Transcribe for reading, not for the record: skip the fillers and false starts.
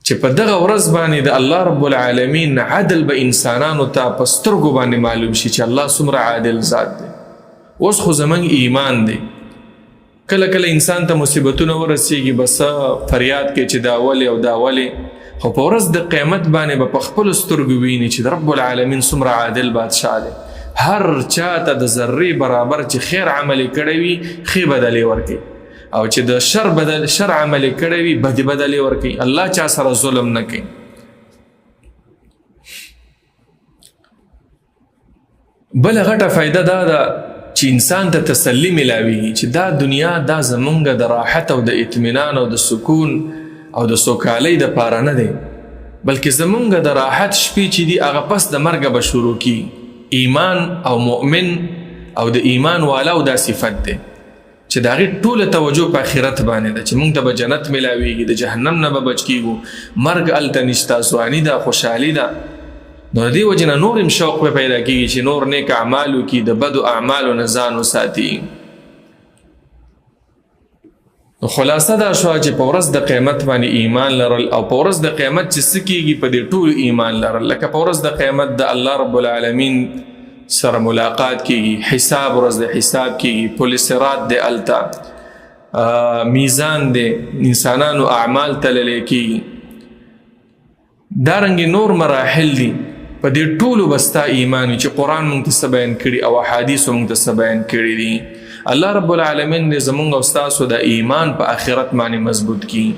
چې په دغه ورځ باندې د الله رب العالمین عدل به انسانانو ته په سترګو باندې معلوم شي چې الله څومره عادل ذات دی. اوس خو زمونږ ایمان دی، کله کله انسان ته مصیبتونه ورسیږي بس فریاد کوي چې دا ولې او دا ولې، خو په ورځ د قیامت باندې به په خپلو سترګو ویني چې د رب العالمین څومره عادل بادشاه دی. هر چاته د ذرې برابر چې خیر عملی کړی وي ښې بدلې ورکوي، او چې د شر عملی کړی وي بدې بدلې ورکوي. الله چا سره ظلم نه کوي. بله غټه فایده دا ده چې انسان ته تسلی ملاویږي چې دا دنیا دا زمونږ د راحت او د اطمینان او د سکون او د سوکالۍ دپاره نه دی، بلکې زمونږ د راحت شپې چې دي هغه پس د مرګه به شروع کی. ایمان او مؤمن او د ایمان والاو دا صفت دی چې د هغې ټوله توجه په آخرت باندې ده چې موږ ته به جنت ملاویږي، د جهنم نه به بچ کیږو، مرګ هلته نشته، ځواني ده، خوشحالي ده. نو د دې وجې نه نور هم شوق به پیدا کېږي چې نور نیک اعمال وکړي، د بدو اعمالو نه ځان وساتي. خلاصه دا شوه چې په ورځ د قیامت باندې ایمان لرل، او په ورځ د قیامت چې څه کېږي په دې ټولو ایمان لرل، لکه په ورځ د قیامت د الله رب العالمین سره ملاقات کېږي، حساب ورځ د حساب کېږي، پل صراط دی هلته، میزان دی، انسانانو اعمال تللی کېږي، دارنګې نور مراحل دي. په دې ټولو به ستا ایمان وي چې قرآن موږ ته څه بیان کړي او احادیثو موږ ته څه بیان کړي دي. الله رب العالمین دې زمونږ او ستاسو د ایمان په آخرت باندې مضبوط کړي.